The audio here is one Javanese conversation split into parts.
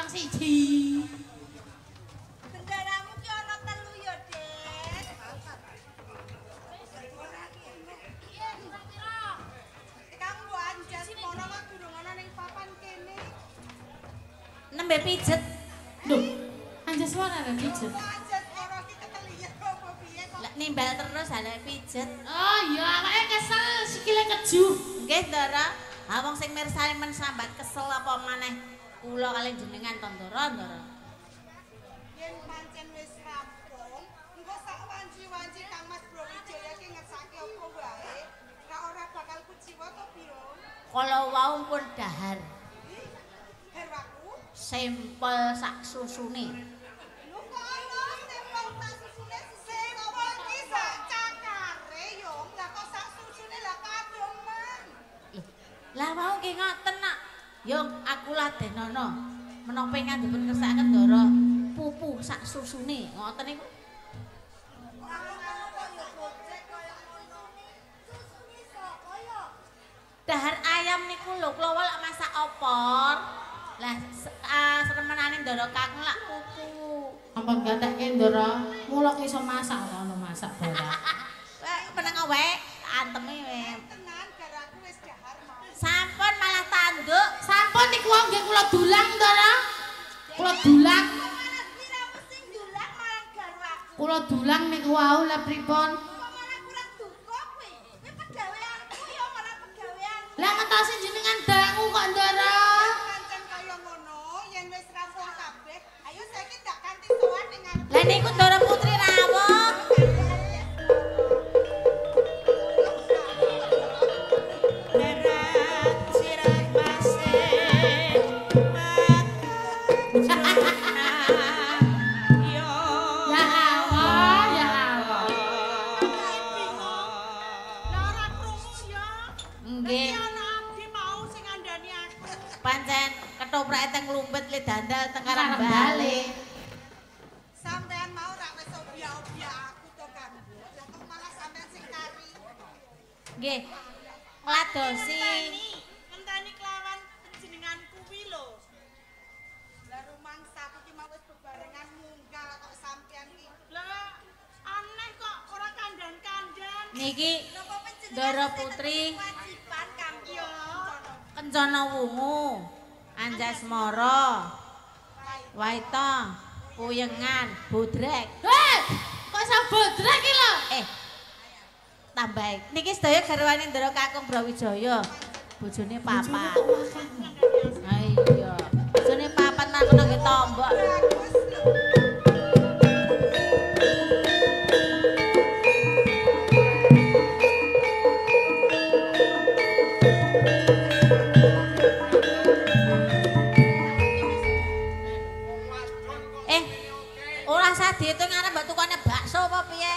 siji. Bendaramu ki ana telu ya, Dik. Kang Wanjas mono kok durung ana ning papan kene. Nembe pijet. Loh, anjas ora ada pijet. Wanjas ora ki keteliya apa piye kok. Lek nimbal terus ale pijet. Oh iya, awake kesel sikile keju. Nggih, Ndara. Ha wong sing mirsani men sambat kesel apa maneh kula kalian jenengan to, Ndara. Yen pancen wis rampung, engko sak wanci-wanci Kang Mas Brawijaya ki ngesake apa wae. Ora bakal kuciwa to, Biro. Kalau wau pun dahar. Garwaku, Sampel sak susune. lho kok ana tempel sak susune sing apa iki sak cakare yo. Lah kok sak susune lah kadoman. Lah wau ki ngoten nak. Yo aku ladenono. Menapa ingkang dipun kersakaken Ndara pupu sak susune. Ngoten niku. Dahar ayam niku lho kula lak masak opor. Lah seremenane Ndara Kakung lak pupu. Ampun gatekke Ndara, mula ki iso masak ora ono masak bola. Wah, meneng wae anteme wae. Tenan garwaku wis dahar mau. Sampun malah tanduk. Sampun niku wong nggih kula dulang Ndara. Kula dulang. Malah diramu sing dulang marang garwaku. Kula dulang niku wau lah pripun? Kok malah kurang duka kuwi. Kuwi pegaweanku ya marang pegaweanmu. Lah ngentosi jenengan dangu kok Ndara. Pancen kaya ngono, yen wis rampung kabeh, ayo saiki ndak kanthi sowan ning ngarep. Lah niku Ndara Putri rawuh. Ya Allah, ya Allah. Lah ora krungu ya. Nggih. Ana abdi mau sing ngandani aku. Pancen ketoprak teng nglumpet le dandal teng karang bale. Sampean mau rak wis obya-obya aku to kan. Lah kok malah sampean sing kari. Nggih. Ngladosi. Ngenteni kelawan jenengan kuwi lho. Lah rumangsa aku ki mau wis bebarengan munggah kok sampean ki. Lah aneh kok ora kandan-kandan. Niki Napa panjenengan Ndara mesti Putri tetep kewajiban Kang yo. Kencana Wungu, Anjasmara, Waita, Puyengan, Bodrek. Heh, kok iso bodrek iki lho? Tambah niki sedaya garwane Ndara Kakung Brawijaya. Bojone papat. Ha iya. Bojone papat nang kena nggih tombok. Bagus lho. Ora usah diitung arep mbok tukane bakso apa piye?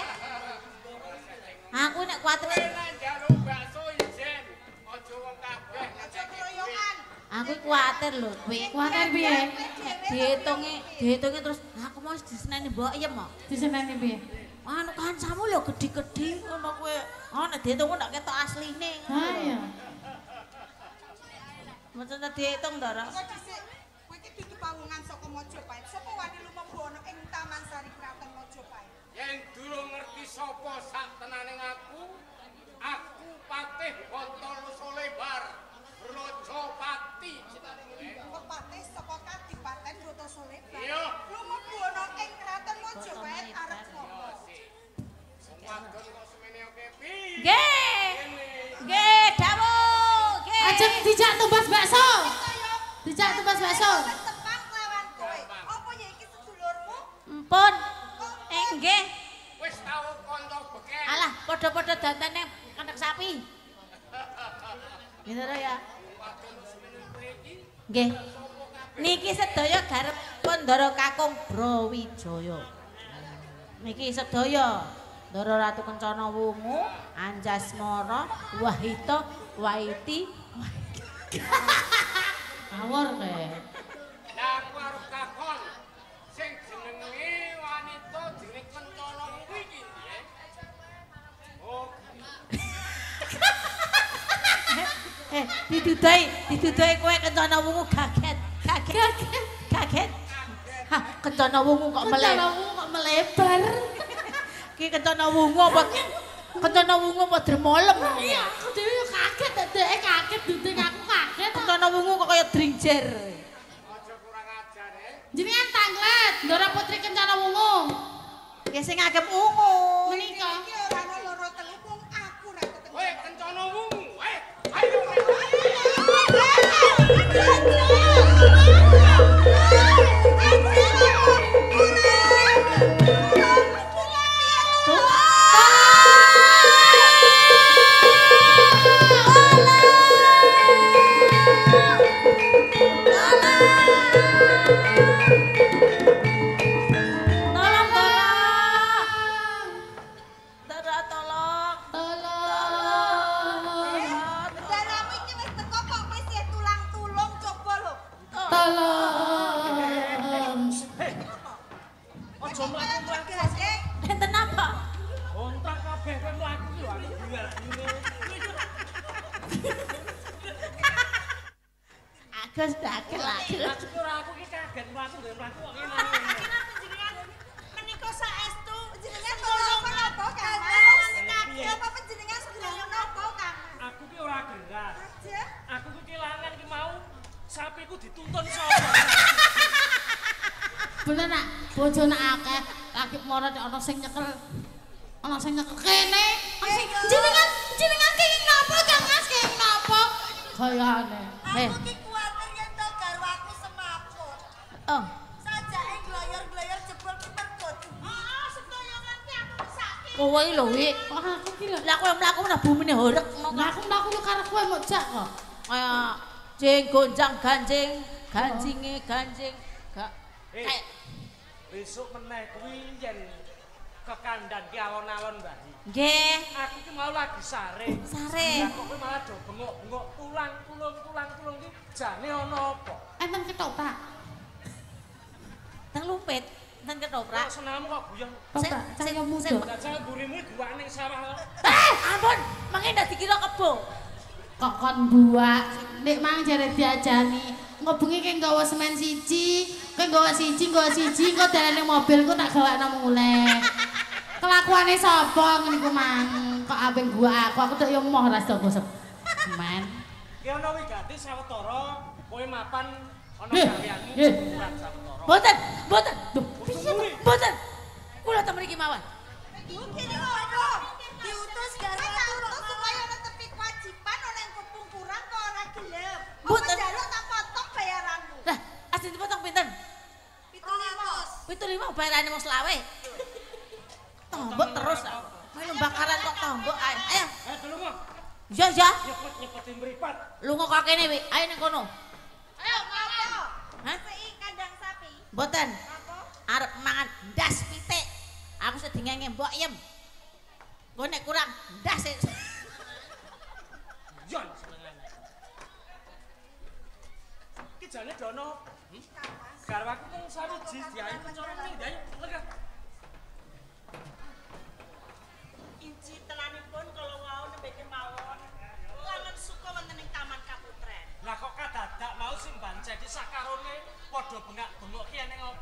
Aku nek kuwatir aku kuwatir lho kowe. Kuwatir piye? Dihitungi terus aku mau diseneni mbok iyem kok. Diseneni piye? Anu kancamu lho gedhi-gedhi ngono kowe. Nek dihitung ndak ketok asline. Ha iya. Mboten dihitung Ndara. Kok dhisik kowe iki dudu pawungan saka Majapahit. Sapa wani lumebah ana ing Taman Sari Kraton Majapahit? Yen durung ngerti sapa sak tenaning aku Patih Bontoloso Lebar, Rajapati jenenge. Pepatih saka Kadipaten Botosolebar. Iya. Lumebah ana ing Kraton Majapahit arep ngopo? Wong wadon kok semene oke piye? Nggih. Nggih, dawuh. Nggih. Ajeng dijak tumbas bakso. Dijak tumbas bakso. Tepang lawan kowe. Apa ya iki sedulurmu? Empun. Nggih. Wis tau kanca beken. Alah, padha-padha dantane kandhek sapi. Gitu ya. Nggih. Niki sedaya garepipun Ndara Kakung Brawijaya. Niki sedaya Ndara Ratu Kencana Wungu, Anjasmara, Wahita, Waiti. Awor kowe. Lah aku arep takon sing jenenge wanita jeneng Kencana kuwi iki piye? Oh, Didudai kowe Kencana Wungu kaget. Kencana wungu kok Kencana wungu kok melebar. Ki kencana wungu apa? Kencana wungu apa dermolem? Iya, aku dhewe kaget, dhek kaget duduk aku kaget. Kencana wungu kok kaya dringjer. Aja kurang ajar, Jenengan Tanglet, Ndara Putri Kencana Wungu. Ya sing ngagem ungu. Menika. Iki ora ana loro telu wong aku ra ketemu. Weh, kencana wungu. Ayo. Bendaramu iki wis teko kok wis ya tulang-tulung coba lho. Tolong. Aja mlaku-mlaku. Enten apa? Ontak kabeh kowe mlaku ki lho aku gila. Agus dakel lagi. Aku ora aku ki kaget mlaku kok ngene. Panjenengan menika saestu jenengan kula menapa Kang? Kaget apa panjenengan sedaya menapa Kang? Aku ki ora gerah. Aja. Aku ki kelangan ki mau sapiku dituntun sapa. Bener nak, bojone akeh, lagi moro nek ana sing nyekel. Ana sing nyekel kene. Jenengan ki napa Kang Mas ki napa? Kayane. Aku ki kuwatir yen to garwaku semaput. Oh, Sajake gloyor-gloyor jebol ki merkut. Heeh, sedaya nganti aku sakit. kowe lho wi. Kok aku ki lho. Lah kowe mlaku nang bumine horeg ngono Lah aku mlaku yo karo kowe mok jak kok. kaya jeng gonjang ganjing, ganjinge ganjing. Gak kayak Besok meneh kuwi yen kekandan ki alon-alon Mbah. nggih, Aku ki mau lagi sare. sare. Lah kok kowe malah do bengok-bengok tulang-tulung ki jane ana apa? Enten ketoprak. Nang lumpit, nang ketoprak. Kok senammu kok guyang? Toprak cahaya muda. Jajal burimu guwak ning sawah. Ampun, mangke ndak dikira kebo. Kok kon buak, nek mang jare diajani, engko bengi ki nggawa semen siji, kowe nggawa siji, engko dalane mobilku tak gawakno muleh. Kelakuane sapa ngene ku mang? Kok ambek gua aku tok yo moh ra sida gosep. Semen. Ki ana wigati sawetara kowe mapan ana Nggih, gaweanmu nggih. ukuran sawetara. Mboten, mboten. Duh, Buri. mboten. Kula ta mriki mawon. Kene apa? Diutus garwaku supaya ana tepi kewajiban ana yang kupung kurang kok ora gelem. Mboten. Njaluk tak potong bayaranmu. Lah, asli dipotong pinten? 700. 75 bayarane mung selawe. Tombok terus. Melu bakaran kok tombok ae. Ayo. Ayo delungo. Ya ya. Nyepet-nyepeti mripat. Lunga kok kene wi. Ayo ning kono. Ayo ngapa? Hah? Pei kandang sapi. Mboten. Apa? Arep mangan ndas pitik. Aku sedingenge mbok yem. Engko nek kurang ndas. Yon senengane. Ki jane dono. Garwaku mung sawiji diayu kencana ning ayo lega. Inci telanipun kalau mau nembe mawon. Langen suka wonten ing Taman Kaputren. Lah kok kadadak mau sing banceti sakarone padha bengak-bengok ki ning opo?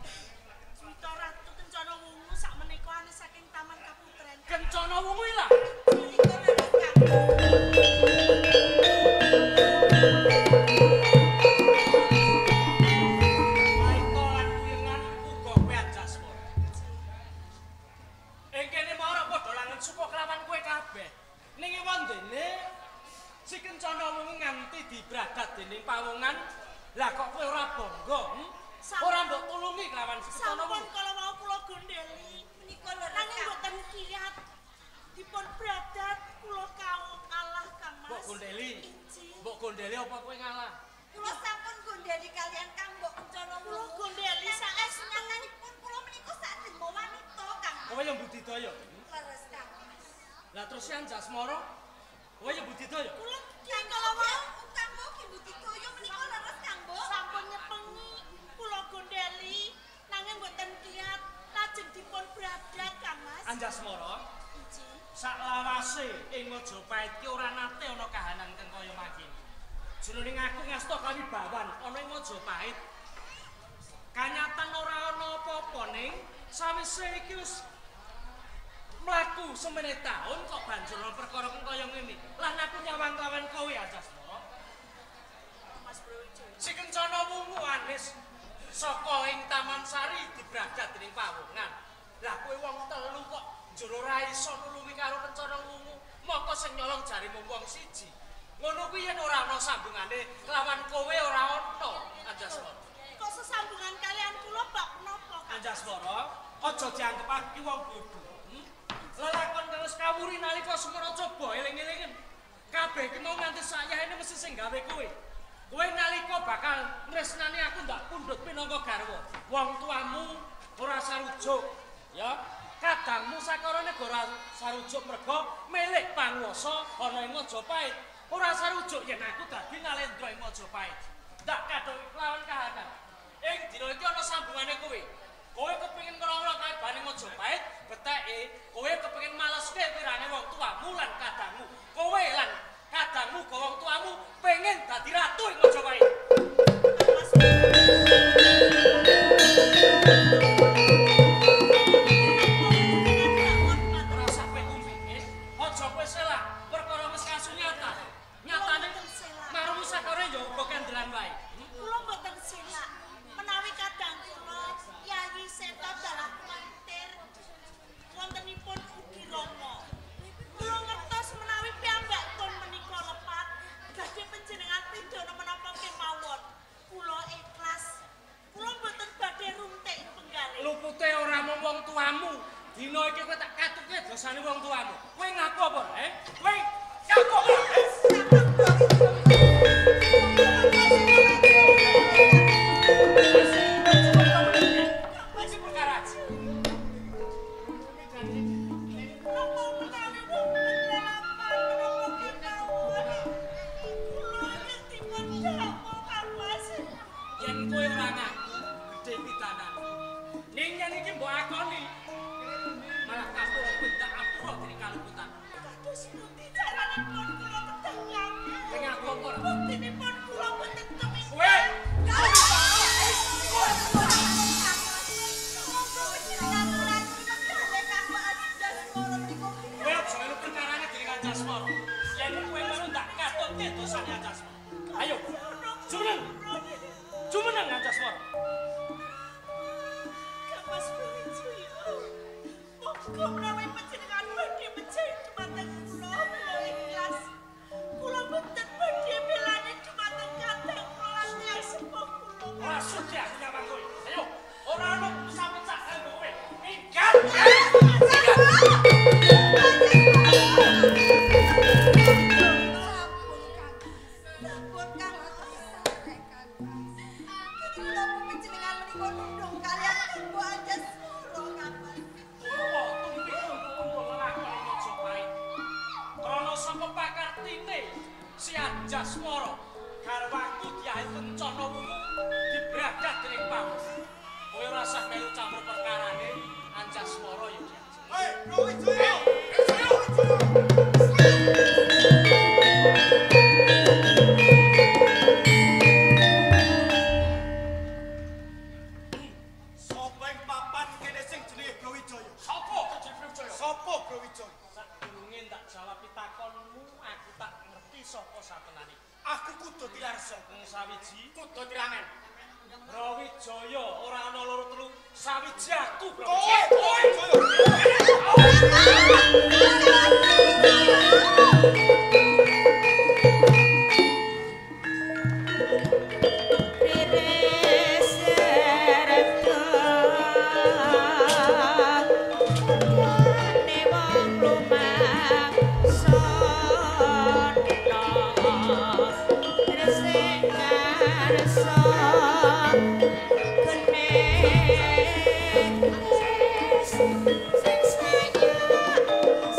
Suwita Ratu Kencana Wungu sak menika ane saking Taman Kaputren. Kencana wungu iki lah. Menika leres Kang. Maito lan kuyengan uga kowe ajasmara. Ing kene mara padha langen suka kelawan kowe kabeh. Ning wondene si Kencana Wungu nganti dibradat dening pawongan. Lah kok kowe ora bangga? Ora mbok tulungi kelawan si Kencana Sampun Wungu. kalau mau kula gondeli menika leres nanging mboten kiat. Dipun bradat kula kalah Kang Mas. Mbok gondeli. Inci. Mbok gondeli apa kowe ngalah? Kula sampun gondeli kalian Kang Mbok Kencana Wungu. Kula gondeli saestu nyanganipun kula menika sak demo wanita Kang. Kowe yang budidaya. Leres Kang Mas. Lah terus yang Jasmara kowe yang budidaya. Kula ki kalau mau Kang Mbok ki budidaya menika leres Kang Mbok. Sampun nyepengi kula gondeli nanging mboten kiat lajeng dipun bradat Kang Mas. Anjasmara, Inci. saklawase ing Majapahit ki ora nate ana kahanan kang kaya mangkene. Jroning aku ngasta kawibawan ana ing Majapahit. Kanyatan ora ana apa sawise iki wis mlaku semene taun kok banjur perkara kaya ngene. Lah aku nyawang lawan kowe Anjasmara. Mas Brawijaya. Si Kencana Wungu Anis saka ing Taman Sari dibradat dening pawongan. Lah kowe wong telu kok njur ora iso nulungi karo Kencana Wungu. Moko sing nyolong jarimu wong siji. Ngono kuwi yen ora ana sambungane kelawan kowe ora ana Anjasmara. Kok sesambungan kalian kula bak menapa? Anjasmara, aja dianggep iki wong bodho. Lelakon terus kawuri nalika Semana coba eling-elingen. Kabeh ki mau nganti sayahene mesti sing gawe kowe. Kowe nalika bakal tresnani aku ndak pundhut pinangka garwa. Wong tuamu ora sarujuk, ya. Kadangmu sakarane ora sarujuk merga milik panguwasa ana ing Majapahit. Ora sarujuk yen aku dadi Nalendra ing Majapahit. Ndak kadung lawan kahanan. Ing dina iki ana sambungane kowe. Kowe kepengin ngrongro kae bane Majapahit, beteke kowe kepengin maleske pirane wong tuamu lan kadangmu. Kowe lan kadangmu go wong tuamu pengen dadi ratu ing Majapahit. Rasa kowe kumpike, aja kowe selak, perkara wis kasunyatan. Nyatane marmu sakare ya uga kendelan wae. Kula mboten silak. Menawi kadang kula Yayi Seta dalah mantir wontenipun ugi Rama. Kula ngertos menawi piyambakipun menika lepat badhe panjenengan pindhana menapa kemawon. Kula ikhlas. Kula mboten badhe runtik penggalih. Lupute ora mung wong tuamu. Dina iki kowe tak katuke dosane wong tuamu. Kowe ngaku apa, Kowe ngaku apa, yen kowe ora ngaku gedhe pitanan. Ning yen iki mbok akoni malah kamu bentak apura dening kaluputan. Kados pundi caranipun kula ketengan. Kowe ngaku apa ora? Buktinipun kula mboten temis. Kowe kowe aja melu perkarane dening Anjasmara. Yen kowe melu tak katutke dosane Anjasmara. Ayo, jumeneng. Jumeneng Anjasmara. Mas Brawijaya. Monggo menawi panjenengan badhe mejahi dhumateng kula, kula ikhlas. Kula mboten badhe belani dhumateng kadang kula tiyang sepuh kula. Ora sudi aku nyawang kowe. Ayo, ora ana pecah-pecah kanggo kowe. Minggat. Si Anjasmara garwaku Kyai Kencana Wungu dibradat dening pawongan. Kowe ora usah melu campur perkarane Anjasmara ya. Hei, Brawijaya! Sapa ing papan kene sing jenenge Brawijaya? Sapa jenenge Brawijaya? Sapa Brawijaya? Sadurunge tak jawab pitakonmu, aku tak ngerti sapa satenane. Aku kudu tilarsa. Sawiji Kudu tirangan. Brawijaya ora ana loro telu, sawiji aku Kowe, Brawijaya.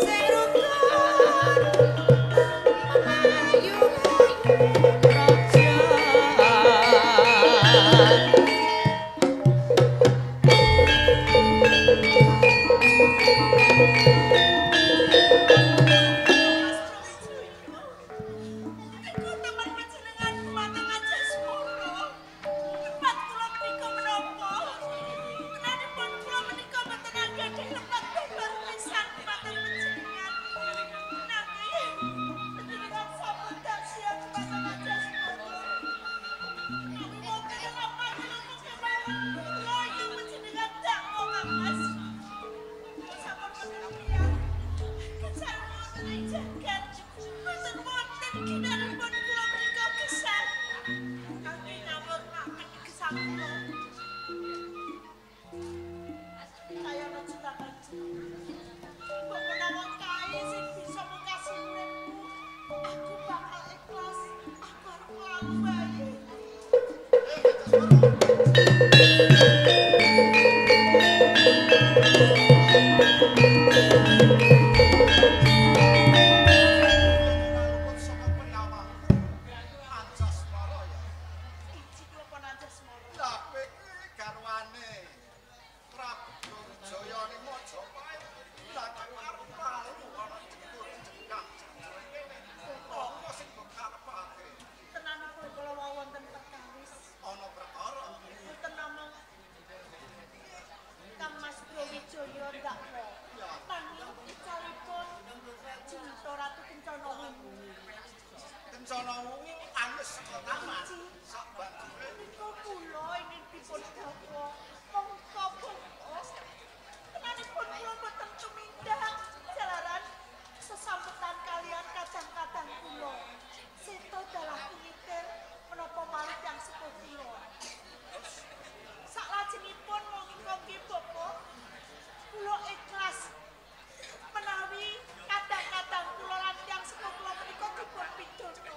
Sing Kaya ana cita-cita. Kok menawa kae sing bisa mengkasih uripku, aku bakal ikhlas. Aku arep nglaku bayi. Kencana wungu anes kok taman. Sak banjure Niku kula ingin dipun dawa. Mongko bungkus. Tenanipun kula boten tumindak jalaran sesambetan kalian kadang-kadang kula. Seto dalah mikir menapa malih yang sepuh kula. Saklajengipun mongko nggih Bapak. Kula ikhlas menawi kadang-kadang kula lan tiyang sepuh kula menika dipun pidana.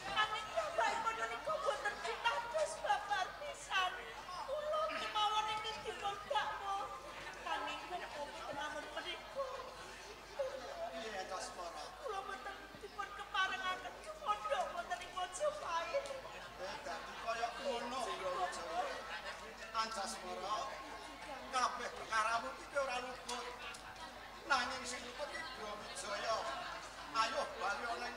Nanging piyambakipun menika boten pitados babar pisan. Kula kemawon ingkang dipun dakwa. Nanging kula namun menika. piye Dasmara? Kula boten dipun keparengaken pondok wonten ing Mojopahit. Dadi kaya ngono Brawijaya. Anjasmara, kabeh perkaramu iki ora luput. Nanging sing luput iki Brawijaya. Ayo bali ning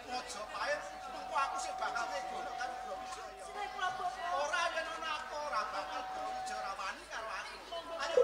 Mojopahit, engko aku sing bakal kegono karo Brawijaya. Sinten kula Bapak? Ora yen ana apa ora bakal Brawijaya rawani karo aku. Ayo,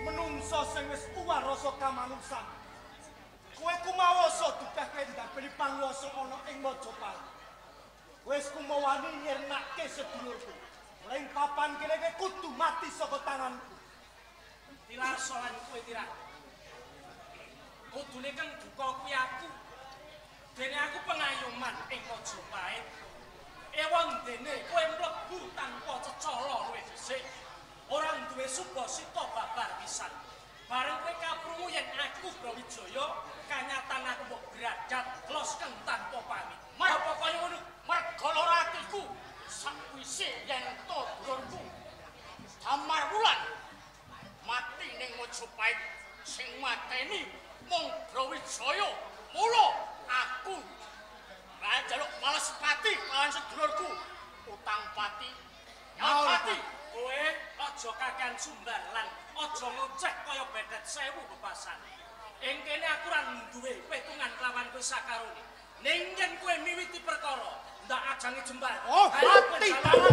menungso sing wis uwar rasa kamanusan. Kowe kumaoso dipehke ndabeli panguwasa ana ing Mojopahit. Wis kumawani nyirnake sedulurku. Ning papan kene iki kudu mati saka tanganku. Tilarso lan kowe tirak. Kudune kang duka kuwi aku. Dene aku pengayoman ing Mojopahit. Ewon dene kowe mlebu tanpa cecala luwih dhisik. Ora duwe subasita babar pisan. Bareng kowe kaprungu yen aku Brawijaya kanyatan aku mbok derajat los kang tanpa pamit. Apa kaya ngono? Merga lara atiku sakwise yen to dulurku Damar Wulan mati ning Mojopahit sing mateni mung Brawijaya. Mula aku ra njaluk bales pati kalawan sedulurku. Utang pati nyawati kowe aja kakean sumbalan, aja ngoceh kaya bedet 1000 bebasan. Ing kene aku ra duwe petungan kelawan kowe sakarone. Ning yen kowe miwiti perkara, ndak ajange jembal. Oh, mati tanganku.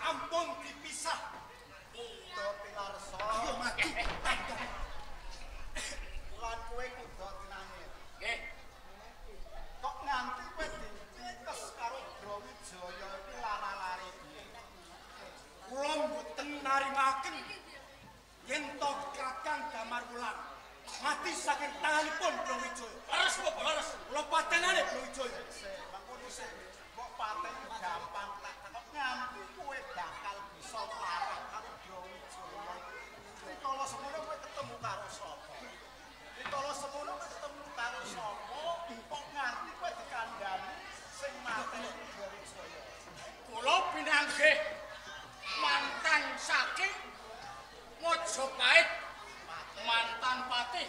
Ampun dipisah. Tilarso. Iya mati. Lan kowe kudu tinangir. Nggih. Kok nganti kowe dicetes karo Brawijaya iki lara-lari. Kula mboten narimaken yen to Kakang Damar Wulan mati saking tanganipun Brawijaya. Leres kok leres. Kula patenane Brawijaya. Mangkono sik kok paten gampang tak kok nganti kowe bakal bisa larang karo Brawijaya. Rikala semono kowe ketemu karo sapa? patih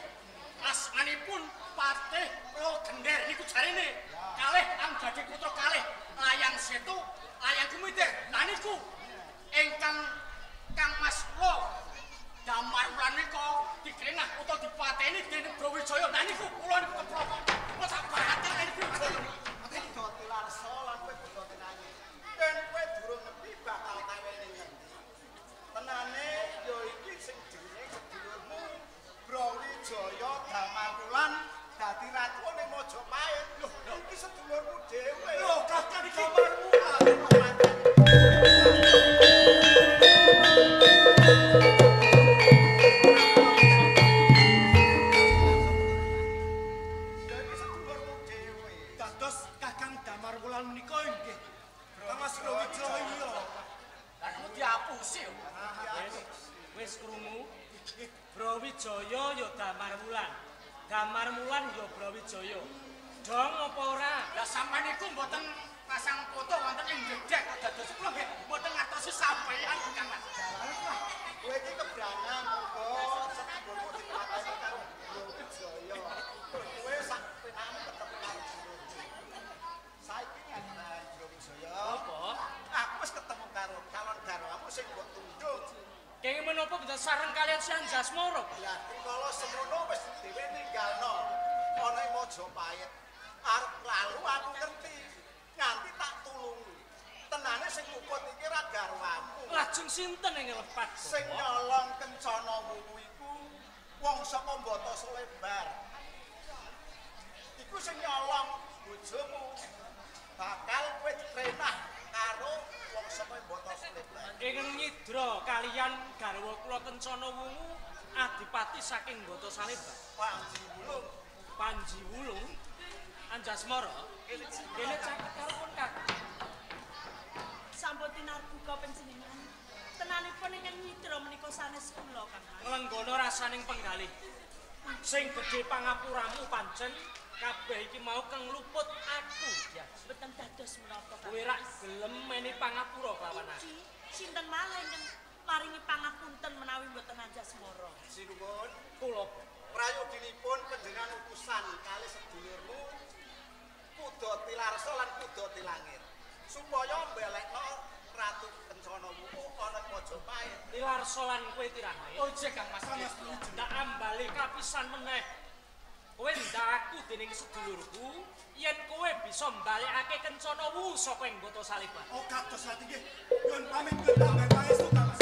asmanipun Patih Logender niku jarene kalih anggadi putra kalih Layang Setu, Layang Gumitir. Lah niku ingkang Kang Mas kula Damar Wulan nika dikrenah utawa dipateni dening Brawijaya. Lah niku kula niku keproko. Kok sak batir niku. Kudu tilarsa lan kowe kudu tenangi. Ben kowe durung ngerti bakal kawene ngendi. Tenane ya iki sing jenenge sedulurmu Brawijaya Damar Wulan dadi ratu ning Majapahit. Lho, iki sedulurmu dhewe. Lho, kakang Damar Wulan. Wis krungu Brawijaya ya Damar Wulan. Damar Wulan ya Brawijaya. Dong apa ora? Lah sampeyan iku mboten pasang foto wonten ing jedhek kok dados kula nggih mboten ngertosi sampeyan Kang Mas. Kowe iki kebranan monggo sedulurmu dipateni karo Brawijaya. Kowe sak penakmu ketemu karo sedulurmu. Saiki ngaten Brawijaya. Apa? Aku wis ketemu karo calon garwamu sing mbok tunduk. Kenging menapa kita sareng kalian si Anjasmara? Lah kala semono wis dhewe ninggalno ana ing Majapahit. Arep lalu aku ngerti nganti tak tulungi. Tenane sing nguput iki ra garwamu. Lajeng sinten ing lepat? Sing nyolong kencana wuwu iku wong saka Mbata Sulebar. Iku sing nyolong bojomu. Bakal kowe dikrenah karo wong saka Mbata Sulebar. Ingkang nyidra kalian garwa kula Kencana Wungu adipati saking Mbata Sulebar. Panji Wulung. Panji Wulung Anjasmara kene caket karo pun Kakang. Sampun tinarbuka panjenengan. Tenanipun ingkang nyidra menika sanes kula Kang Mas. Nglenggana rasaning penggalih. Sing gedhe pangapuramu pancen kabeh iki mau kang luput aku, ya. Mboten dados menapa Kang. Kowe rak gelem meni pangapura kelawan aku. Iki sinten malih ingkang paringi pangapunten menawi mboten Anjasmara. Sinuwun Kula prayodinipun panjenengan utusan kalih sedulurmu Kuda Tilarsa lan Kuda Tilangir supaya mbelekno Ratu Kencana Wuwu ana ing Majapahit. Tilarsa lan kowe tirane. Oh jek Kang Mas. Ndak ambali kapisan meneh. Kowe ndak aku dening sedulurku yen kowe bisa mbalekake Kencana Wuwu saka ing Mbata Sulebar. Oh kados ati nggih. Nyuwun pamit tambah pangestu Kang Mas.